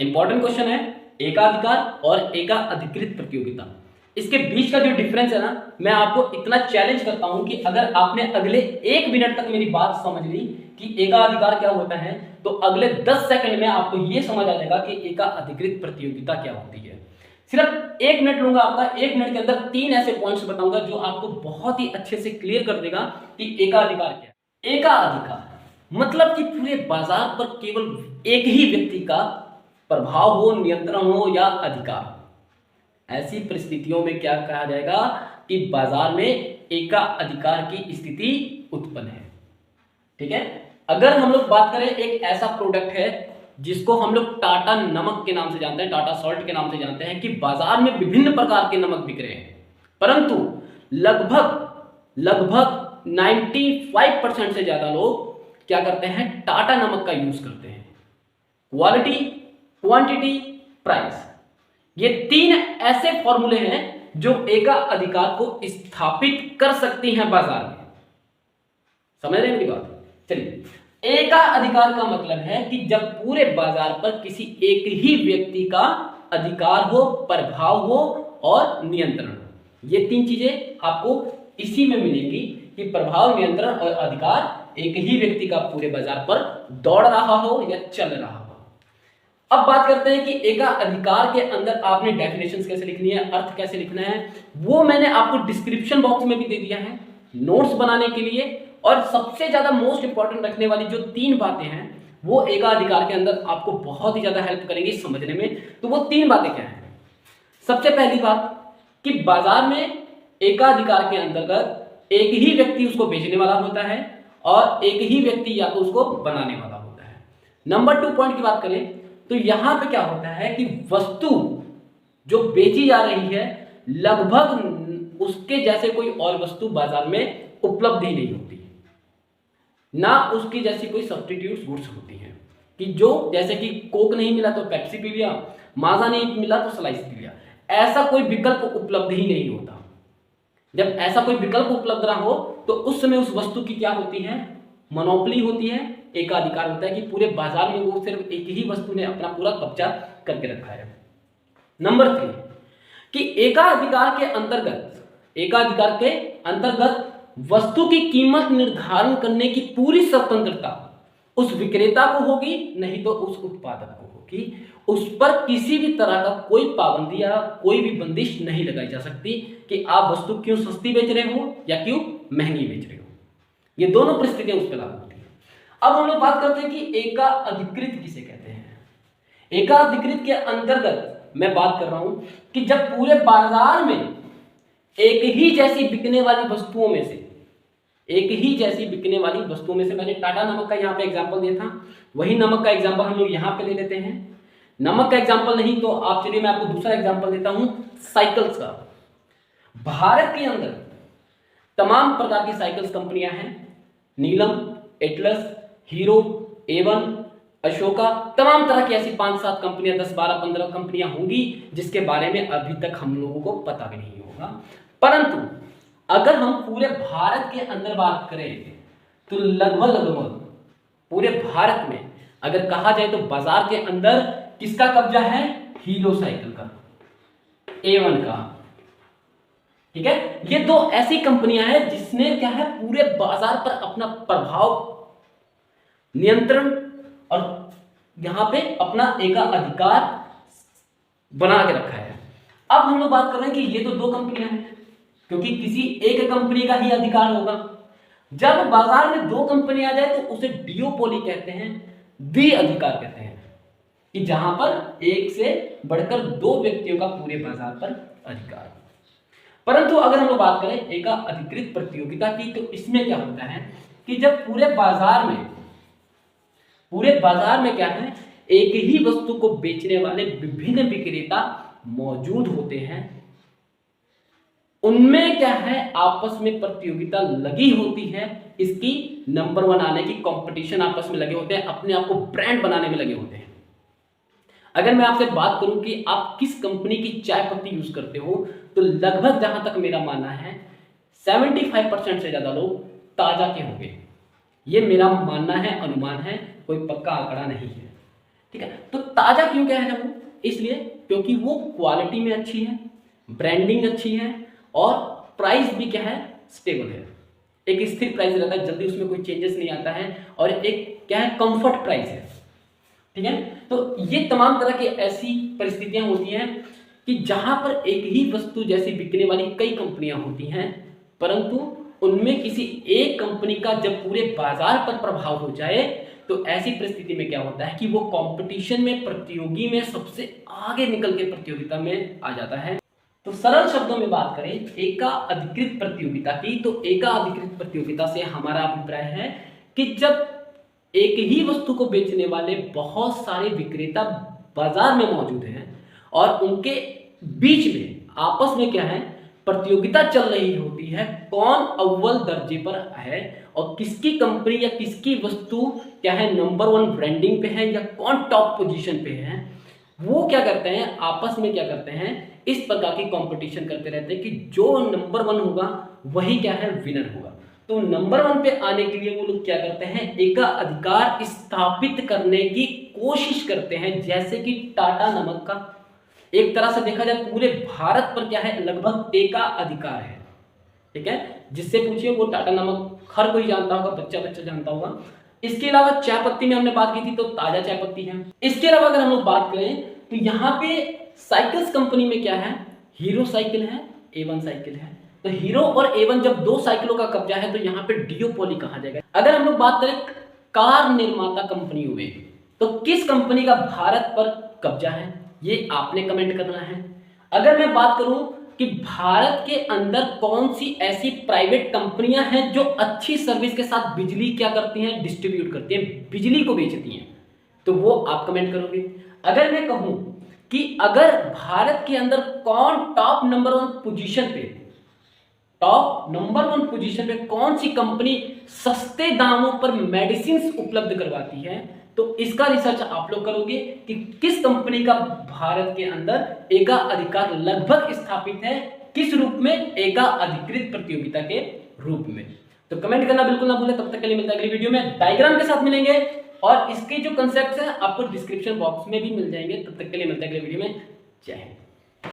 Important question है, एकाधिकार और एकाधिकृत प्रतियोगिता, इसके बीच का जो डिफरेंस है ना, मैं आपको इतना चैलेंज करता हूं कि अगर आपने अगले 1 मिनट तक मेरी बात समझ ली कि एकाधिकार क्या होता है, तो अगले 10 सेकंड में आपको यह समझ आ जाएगा कि एकाधिकृत प्रतियोगिता क्या होती है। सिर्फ 1 मिनट लूंगा आपका, 1 मिनट के अंदर 3 ऐसे पॉइंट्स बताऊंगा जो आपको बहुत ही अच्छे से क्लियर कर देगा कि एकाधिकार क्या है। एकाधिकार मतलब कि पूरे बाजार पर केवल एक ही व्यक्ति का प्रभाव हो, नियंत्रण हो या अधिकार। ऐसी परिस्थितियों में क्या कहा जाएगा कि बाजार में एकाधिकार की स्थिति उत्पन्न है। ठीक है, अगर हम लोग बात करें, एक ऐसा प्रोडक्ट है जिसको हम लोग टाटा नमक के नाम से जानते हैं, टाटा सॉल्ट के नाम से जानते हैं, कि बाजार में विभिन्न प्रकार के नमक बिक रहे हैं, परंतु लगभग 95% से ज्यादा लोग क्या करते हैं, टाटा नमक का यूज करते हैं। क्वालिटी, क्वांटिटी, प्राइस, ये 3 ऐसे फॉर्मूले हैं जो एकाधिकार को स्थापित कर सकती हैं बाजार में। समझ रहे हैं मेरी बात? चलिए, एकाधिकार का मतलब है कि जब पूरे बाजार पर किसी एक ही व्यक्ति का अधिकार हो, प्रभाव हो और नियंत्रण हो। ये 3 चीजें आपको इसी में मिलेंगी कि प्रभाव, नियंत्रण और अधिकार एक ही व्यक्ति का पूरे बाजार पर दौड़ रहा हो या चल रहा हो। अब बात करते हैं कि एकाधिकार के अंदर आपने डेफिनेशंस कैसे लिखनी है, अर्थ कैसे लिखना है, वो मैंने आपको डिस्क्रिप्शन बॉक्स में भी दे दिया है नोट्स बनाने के लिए। और सबसे ज्यादा मोस्ट इंपॉर्टेंट रखने वाली जो 3 बातें हैं वो एकाधिकार के अंदर आपको बहुत ही ज्यादा हेल्प करेंगी समझने में। तो वो 3 बातें क्या हैं? सबसे पहली बात कि बाजार में एकाधिकार के अंतर्गत एक ही व्यक्ति उसको बेचने वाला होता है और एक ही व्यक्ति या तो उसको बनाने वाला होता है। नंबर 2 पॉइंट की बात करें तो यहां पे क्या होता है कि वस्तु जो बेची जा रही है लगभग उसके जैसे कोई और वस्तु बाजार में उपलब्ध ही नहीं होती, ना उसकी जैसी कोई सब्स्टिट्यूट गुड्स होती हैं कि जो जैसे कि कोक नहीं मिला तो पेप्सी पी लिया, माजा नहीं मिला तो स्लाइस पी लिया, ऐसा कोई विकल्प उपलब्ध ही नहीं होता। जब ऐसा कोई विकल्प उपलब्ध ना हो तो उस समय उस वस्तु की क्या होती है, मोनोपोली होती है, एकाधिकार होता है कि पूरे बाजार में वो सिर्फ एक ही वस्तु ने अपना पूरा कब्जा करके रखा है। नंबर 3 कि एकाधिकार के अंतर्गत वस्तु की कीमत निर्धारण करने की पूरी स्वतंत्रता उस विक्रेता को होगी, नहीं तो उस उत्पादक को होगी। उस पर किसी भी तरह का कोई पाबंदी या कोई भी बंदिश नहीं लगाई जा सकती कि आप वस्तु क्यों सस्ती बेच रहे हो या क्यों महंगी बेच रहे हो। ये दोनों परिस्थितियां उस पर लागू होती है। अब हम लोग बात करते हैं कि एकाधिकृत किसे कहते हैं। एकाधिकृत के अंतर्गत मैं बात कर रहा हूं कि जब पूरे बाजार में एक ही जैसी बिकने वाली वस्तुओं में से मैंने टाटा नमक का यहां पे एग्जांपल दिया था, वही नमक का एग्जांपल हम लोग यहां पे ले लेते हैं। नमक का एग्जांपल नहीं तो आप चलिए मैं आपको दूसरा एग्जांपल देता हूं साइकिल्स का। भारत के अंदर तमाम प्रकार की साइकिल्स कंपनियां हैं, नीलम, एटलस, हीरो, एवन, अशोका, तमाम तरह की ऐसी 5-7 कंपनियां, 10, 12, 15 कंपनियां होंगी जिसके बारे में अभी तक हम लोगों को पता भी नहीं होगा। परंतु अगर हम पूरे भारत के अंदर बात करें तो लगभग पूरे भारत में अगर कहा जाए तो बाजार के अंदर किसका कब्जा है, हीरो साइकिल का, एवन का। ठीक है, ये 2 ऐसी कंपनियां हैं जिसने क्या है पूरे बाजार पर अपना प्रभाव, नियंत्रण और यहां पे अपना एकाधिकार बना के रखा है। अब हम लोग बात कर रहे हैं कि ये तो 2 कंपनियां हैं क्योंकि किसी एक कंपनी का ही अधिकार होगा। जब बाजार में 2 कंपनी आ जाए तो उसे डिओपोली कहते हैं, द्विअधिकार कहते हैं कि जहां पर एक से बढ़कर 2 व्यक्तियों का पूरे बाजार पर अधिकार। परंतु अगर हम लोग बात करें एकाधिकृत प्रतियोगिता की तो इसमें क्या होता है कि जब पूरे बाजार में क्या है, एक ही वस्तु को बेचने वाले विभिन्न विक्रेता मौजूद होते हैं, उनमें क्या है आपस में प्रतियोगिता लगी होती है, इसकी नंबर 1 आने की कंपटीशन आपस में लगे होते हैं, अपने आप को ब्रांड बनाने में लगे होते हैं। अगर मैं आपसे बात करूं कि आप किस कंपनी की चाय पत्ती यूज करते हो तो लगभग जहां तक मेरा मानना है 75% से ज्यादा लोग ताजा के होंगे। ये मेरा मानना है, अनुमान है, कोई पक्का आंकड़ा नहीं है। ठीक है, तो ताजा क्यों कह रहे हैं वो? इसलिए क्योंकि वो क्वालिटी में अच्छी है, ब्रांडिंग अच्छी है और प्राइस भी क्या है, स्टेबल है। एक स्थिर प्राइस रहता है, जल्दी उसमें कोई चेंजेस नहीं आता है, और एक क्या है, कंफर्ट प्राइस है। ठीक है, तो ये तमाम तरह की ऐसी परिस्थितियां होती हैं कि जहां पर एक ही वस्तु जैसी बिकने वाली कई कंपनियां होती हैं, परंतु उनमें किसी एक कंपनी का जब पूरे बाजार पर प्रभाव हो जाए तो ऐसी परिस्थिति में क्या होता है कि वो कंपटीशन में, प्रतियोगी में सबसे आगे निकल के प्रतियोगिता में आ जाता है। तो सरल शब्दों में बात करें एका अधिकृत प्रतियोगिता की, तो एका अधिकृत प्रतियोगिता से हमारा अभिप्राय है कि जब एक ही वस्तु को बेचने वाले बहुत सारे विक्रेता बाजार में मौजूद हैं और उनके बीच में आपस में क्या है, प्रतियोगिता चल रही होती है, कौन अव्वल दर्जे पर है और किसकी कंपनी या किसकी वस्तु क्या है, नंबर 1 ब्रांडिंग पे है या कौन टॉप पोजीशन पे है। वो क्या करते हैं, आपस में क्या करते हैं, इस प्रकार की कंपटीशन करते रहते हैं कि जो नंबर 1 होगा वही क्या है, विनर होगा। तो नंबर 1 पे आने के लिए वो लोग क्या करते हैं, एका अधिकार स्थापित करने की कोशिश करते हैं। जैसे कि टाटा नमक का एक तरह से देखा जाए पूरे भारत पर क्या है, लगभग एका अधिकार है। ठीक है, जिससे पूछिए वो टाटा नमक हर कोई जानता होगा, बच्चा बच्चा जानता होगा। इसके अलावा चाय पत्ती में हमने बात की थी, तो ताजा चाय पत्ती है। इसके अलावा अगर हम लोग बात करें तो यहाँ पे साइकिल्स कंपनी में क्या है, हीरो साइकिल है, A1 साइकिल है। तो हीरो और A1 जब दो साइकिलों का कब्जा है तो यहाँ पे डियोपोली कहा जाएगा। अगर हम लोग बात करें कार निर्माता कंपनियों में, तो किस कंपनी का भारत पर कब्जा है, ये आपने कमेंट करना है। अगर मैं बात करूं कि भारत के अंदर कौन सी ऐसी प्राइवेट कंपनियां हैं जो अच्छी सर्विस के साथ बिजली क्या करती हैं, डिस्ट्रीब्यूट करती हैं, बिजली को बेचती हैं, तो वो आप कमेंट करोगे। अगर मैं कहूं कि अगर भारत के अंदर कौन टॉप नंबर 1 पोजीशन पे, टॉप नंबर 1 पोजीशन पे कौन सी कंपनी सस्ते दामों पर मेडिसिन उपलब्ध करवाती है, तो इसका रिसर्च आप लोग करोगे कि किस कंपनी का भारत के अंदर एका अधिकार लगभग स्थापित है, किस रूप में, एका अधिकृत प्रतियोगिता के रूप में। तो कमेंट करना बिल्कुल ना भूलें। तब तक के लिए मिलता है अगली वीडियो में, डायग्राम के साथ मिलेंगे और इसके जो कंसेप्ट है आपको डिस्क्रिप्शन बॉक्स में भी मिल जाएंगे। तब तक के लिए मिलता है अगली वीडियो में। जय हिंद।